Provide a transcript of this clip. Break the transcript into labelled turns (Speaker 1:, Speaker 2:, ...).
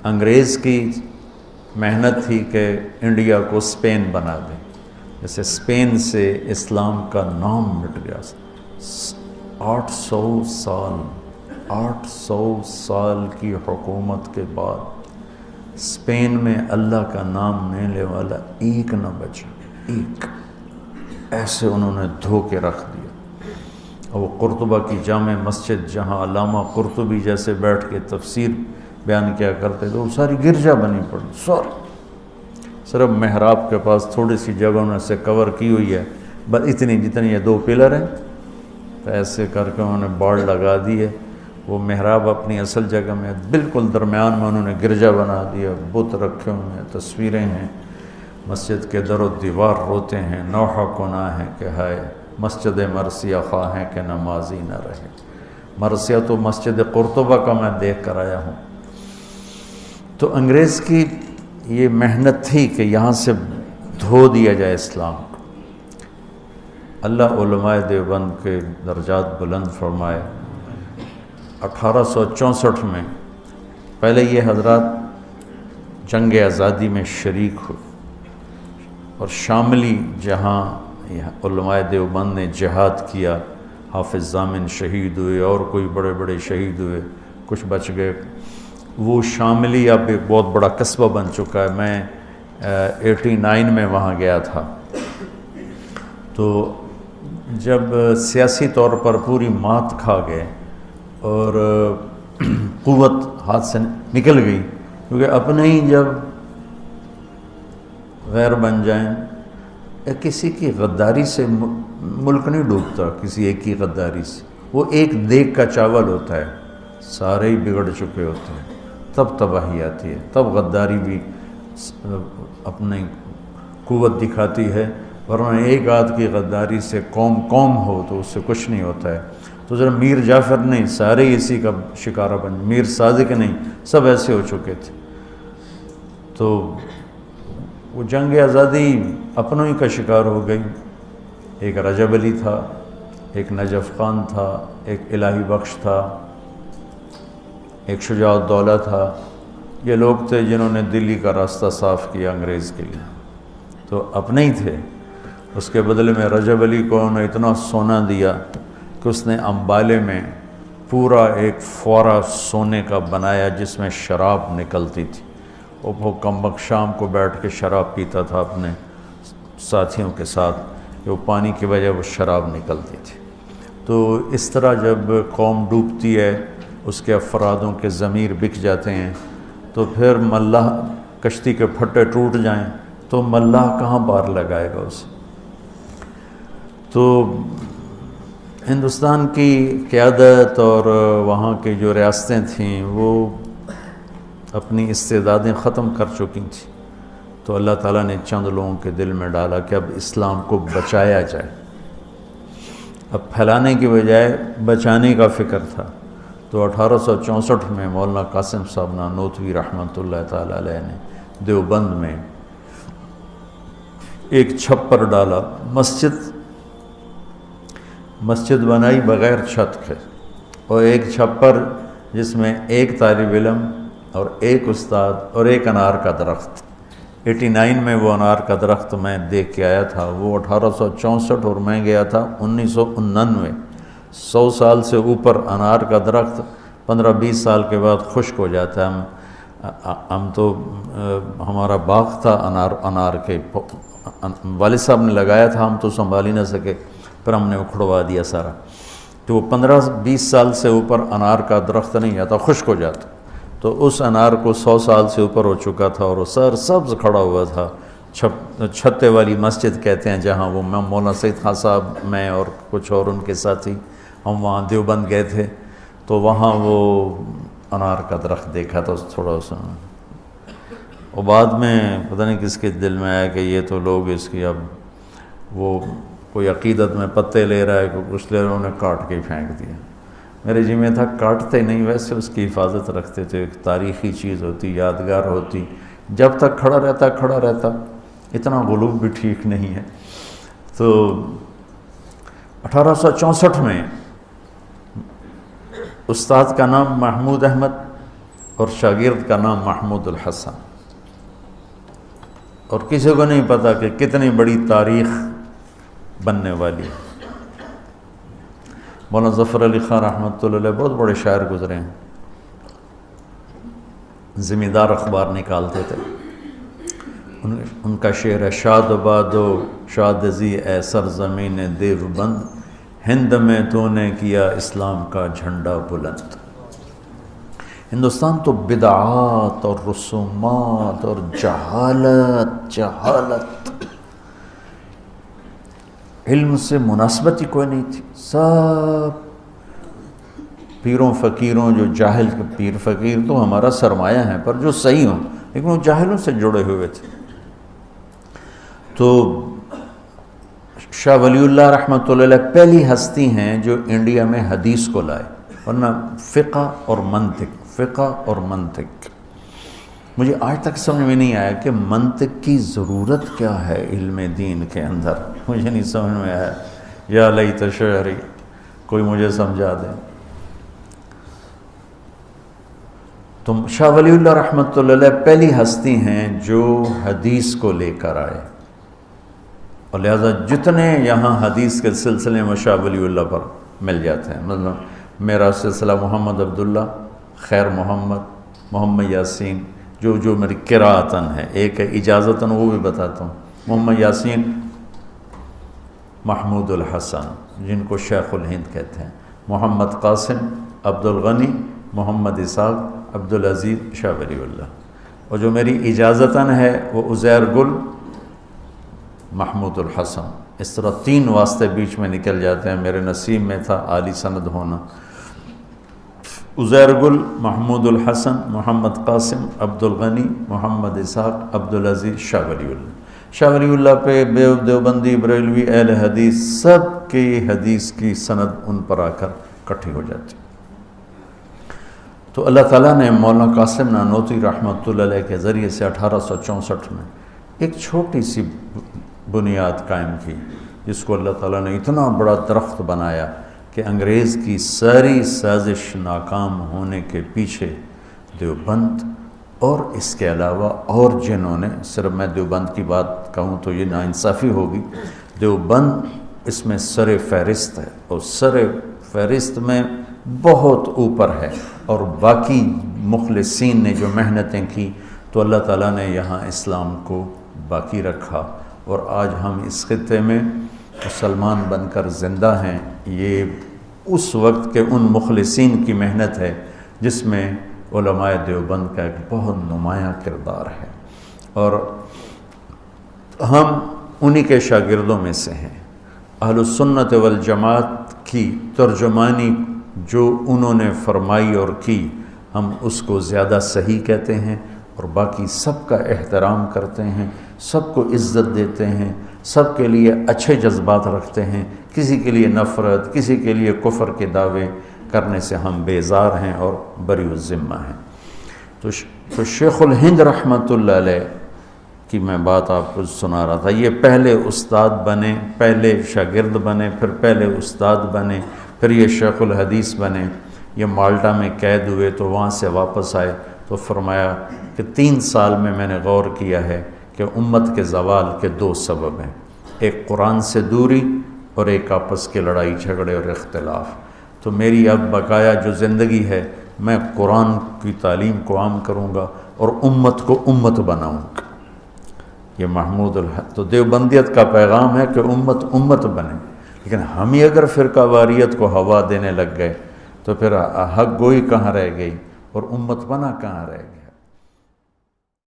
Speaker 1: انگریز کی محنت تھی کہ انڈیا کو اسپین بنا دیں، جیسے اسپین سے اسلام کا نام مٹ گیا۔ 800 سال کی حکومت کے بعد اسپین میں اللہ کا نام لینے والا ایک نہ بچا، ایک۔ ایسے انہوں نے دھو کے رکھ دیا۔ اور وہ قرطبہ کی جامع مسجد جہاں علامہ قرطبی جیسے بیٹھ کے تفسیر بیان کیا کرتے تھے، وہ ساری گرجا بنی پڑی، صرف محراب کے پاس تھوڑی سی جگہ انہوں سے کور کی ہوئی ہے، بس اتنی جتنی یہ 2 پلر ہیں، تو ایسے کر کے انہوں نے باڑ لگا دی ہے۔ وہ محراب اپنی اصل جگہ میں، بالکل درمیان میں انہوں نے گرجا بنا دیا، بت رکھے ہوئے ہیں، تصویریں ہیں، مسجد کے در و دیوار روتے ہیں، نوحہ گناہ ہے کہ ہائے مسجد مرثیہ خواہ ہیں کہ نمازی نہ رہے۔ مرثیہ تو مسجد قرطبہ کا میں دیکھ کر آیا ہوں۔ تو انگریز کی یہ محنت تھی کہ یہاں سے دھو دیا جائے اسلام کو۔ اللہ علماء دیوبند کے درجات بلند فرمائے۔ 1864 میں پہلے یہ حضرات جنگ آزادی میں شریک ہوئے، اور شاملی جہاں علماء دیوبند نے جہاد کیا، حافظ ضامن شہید ہوئے اور کوئی بڑے بڑے شہید ہوئے، کچھ بچ گئے۔ وہ شاملی اب ایک بہت بڑا قصبہ بن چکا ہے۔ میں 89 میں وہاں گیا تھا، تو جب سیاسی طور پر پوری مات کھا گئے اور قوت ہاتھ سے نکل گئی، کیونکہ اپنے ہی جب غیر بن جائیں، کسی کی غداری سے ملک نہیں ڈوبتا، کسی ایک کی غداری سے۔ وہ ایک دیگ کا چاول ہوتا ہے، سارے ہی بگڑ چکے ہوتے ہیں، تب تباہی آتی ہے، تب غداری بھی اپنی قوت دکھاتی ہے، ورنہ ایک آدھ کی غداری سے قوم ہو تو اس سے کچھ نہیں ہوتا ہے۔ تو ذرا میر جعفر نہیں، سارے ہی اسی کا شکارہ بن، میر صادق نہیں، سب ایسے ہو چکے تھے۔ تو وہ جنگ آزادی اپنوں ہی کا شکار ہو گئی۔ ایک رجب علی تھا، ایک نجف خان تھا، ایک الہی بخش تھا، ایک شجاع الدولہ تھا۔ یہ لوگ تھے جنہوں نے دلی کا راستہ صاف کیا انگریز کے لیے، تو اپنے ہی تھے۔ اس کے بدلے میں رجب علی کو انہوں نے اتنا سونا دیا کہ اس نے امبالے میں پورا ایک فوارہ سونے کا بنایا جس میں شراب نکلتی تھی۔ وہ کمبخت شام کو بیٹھ کے شراب پیتا تھا اپنے ساتھیوں کے ساتھ، کہ وہ پانی کی وجہ وہ شراب نکلتی تھی۔ تو اس طرح جب قوم ڈوبتی ہے، اس کے افرادوں کے ضمیر بک جاتے ہیں، تو پھر ملاح کشتی کے پھٹے ٹوٹ جائیں تو ملاح کہاں پار لگائے گا اسے؟ تو ہندوستان کی قیادت اور وہاں کی جو ریاستیں تھیں وہ اپنی استعدادیں ختم کر چکی تھیں، تو اللہ تعالیٰ نے چند لوگوں کے دل میں ڈالا کہ اب اسلام کو بچایا جائے۔ اب پھیلانے کی بجائے بچانے کا فکر تھا۔ تو 1864 میں مولانا قاسم صاحب نانوتوی رحمۃ اللہ تعالیٰ علیہ نے دیوبند میں ایک چھپر ڈالا، مسجد بنائی بغیر چھت کے، اور ایک چھپر جس میں ایک طالب علم اور ایک استاد اور ایک انار کا درخت۔ 89 میں وہ انار کا درخت میں دیکھ کے آیا تھا، وہ 1864 اور میں گیا تھا 1999۔ 100 سال سے اوپر انار کا درخت 15-20 سال کے بعد خشک ہو جاتا ہے۔ ہم تو ہمارا باغ تھا انار کے، والد صاحب نے لگایا تھا، ہم تو سنبھال ہی نہ سکے، پھر ہم نے اکھڑوا دیا سارا۔ تو وہ 15-20 سال سے اوپر انار کا درخت نہیں جاتا، خشک ہو جاتا۔ تو اس انار کو 100 سال سے اوپر ہو چکا تھا اور وہ سر سبز کھڑا ہوا تھا۔ چھتے والی مسجد کہتے ہیں جہاں، وہ مولانا سید خان صاحب، میں اور کچھ اور ان کے ساتھی، ہم وہاں دیوبند گئے تھے، تو وہاں وہ انار کا درخت دیکھا تھا تھوڑا سا۔ اور بعد میں پتہ نہیں کس کے دل میں آیا کہ یہ تو لوگ اس کی اب وہ کوئی عقیدت میں پتے لے رہا ہے، کوئی کچھ لے رہا ہے، انہوں نے کاٹ کے پھینک دیا۔ میرے جی میں تھا کاٹتے نہیں، ویسے اس کی حفاظت رکھتے تھے، ایک تاریخی چیز ہوتی، یادگار ہوتی، جب تک کھڑا رہتا، اتنا غلوب بھی ٹھیک نہیں ہے۔ تو 1864 میں استاد کا نام محمود احمد اور شاگرد کا نام محمود الحسن، اور کسی کو نہیں پتا کہ کتنی بڑی تاریخ بننے والی ہے۔ مولانا ظفر علی خان رحمۃ اللہ علیہ بہت بڑے شاعر گزرے ہیں، زمیندار اخبار نکالتے تھے، ان کا شعر ہے: شاد بادو شاد زی اے سرزمین دیوبند، ہند میں تو نے کیا اسلام کا جھنڈا بلند۔ ہندوستان تو بدعات اور رسومات اور جہالت علم سے مناسبت ہی کوئی نہیں تھی، سب پیروں فقیروں، جو جاہل پیر فقیر تو ہمارا سرمایہ ہیں پر جو صحیح ہوں، لیکن وہ جاہلوں سے جڑے ہوئے تھے۔ تو شاہ ولی اللہ رحمۃ اللہ علیہ پہلی ہستی ہیں جو انڈیا میں حدیث کو لائے، ورنہ فقہ اور منطق مجھے آج تک سمجھ میں نہیں آیا کہ منطق کی ضرورت کیا ہے علم دین کے اندر، مجھے نہیں سمجھ میں آیا۔ یا لیت شعری، کوئی مجھے سمجھا دے۔ تو شاہ ولی اللہ رحمۃ اللہ علیہ پہلی ہستی ہیں جو حدیث کو لے کر آئے، اور لہذا جتنے یہاں حدیث کے سلسلے میں شاہ ولی اللہ پر مل جاتے ہیں، مطلب میرا سلسلہ محمد عبداللہ، خیر محمد یاسین، جو میری قراءتاً ہے، ایک ہے اجازتاً، وہ بھی بتاتا ہوں۔ محمد یاسین، محمود الحسن جن کو شیخ الہند کہتے ہیں، محمد قاسم، عبد الغنی، محمد اسحاق، عبدالعزیز، شاہ ولی اللہ، اور جو میری اجازتاً ہے وہ عزیر گل، محمود الحسن۔ اس طرح 3 واسطے بیچ میں نکل جاتے ہیں، میرے نصیب میں تھا عالی سند ہونا۔ عزیر گل، محمود الحسن، محمد قاسم، عبد الغنی، محمد اسحاق، عبدالعزیز، شاہ ولی اللہ۔ شاہ ولی اللہ پہ دیوبندی، بریلوی، اہل حدیث سب کی حدیث کی سند ان پر آ کر اکٹھی ہو جاتی۔ تو اللہ تعالیٰ نے مولانا قاسم نانوتوی رحمۃ اللہ علیہ کے ذریعے سے 1864 میں ایک چھوٹی سی بنیاد قائم کی، جس کو اللہ تعالیٰ نے اتنا بڑا درخت بنایا کہ انگریز کی ساری سازش ناکام ہونے کے پیچھے دیوبند اور اس کے علاوہ اور جنہوں نے، صرف میں دیوبند کی بات کہوں تو یہ ناانصافی ہوگی، دیوبند اس میں سر فہرست ہے، اور سر فہرست میں بہت اوپر ہے، اور باقی مخلصین نے جو محنتیں کی تو اللہ تعالیٰ نے یہاں اسلام کو باقی رکھا، اور آج ہم اس خطے میں مسلمان بن کر زندہ ہیں۔ یہ اس وقت کے ان مخلصین کی محنت ہے جس میں علماء دیوبند کا ایک بہت نمایاں کردار ہے، اور ہم انہی کے شاگردوں میں سے ہیں۔ اہل السنت والجماعت کی ترجمانی جو انہوں نے فرمائی اور کی، ہم اس کو زیادہ صحیح کہتے ہیں، اور باقی سب کا احترام کرتے ہیں، سب کو عزت دیتے ہیں، سب کے لیے اچھے جذبات رکھتے ہیں، کسی کے لیے نفرت، کسی کے لیے کفر کے دعوے کرنے سے ہم بیزار ہیں اور بری الذمہ ہیں۔ تو شیخ الہند رحمۃ اللہ علیہ کی میں بات آپ کو سنا رہا تھا، یہ پہلے استاد بنے، پہلے شاگرد بنے، پھر پہلے استاد بنے، پھر یہ شیخ الحدیث بنے۔ یہ مالٹا میں قید ہوئے تو وہاں سے واپس آئے تو فرمایا کہ 3 سال میں نے غور کیا ہے کہ امت کے زوال کے 2 سبب ہیں، ایک قرآن سے دوری اور ایک آپس کے لڑائی جھگڑے اور اختلاف۔ تو میری اب بقایا جو زندگی ہے، میں قرآن کی تعلیم کو عام کروں گا اور امت کو امت بناؤں گا۔ یہ محمود تو دیوبندیت کا پیغام ہے کہ امت امت بنے، لیکن ہم ہی اگر فرقہ واریت کو ہوا دینے لگ گئے تو پھر حق گوئی کہاں رہ گئی اور امت بنا کہاں رہ گئی۔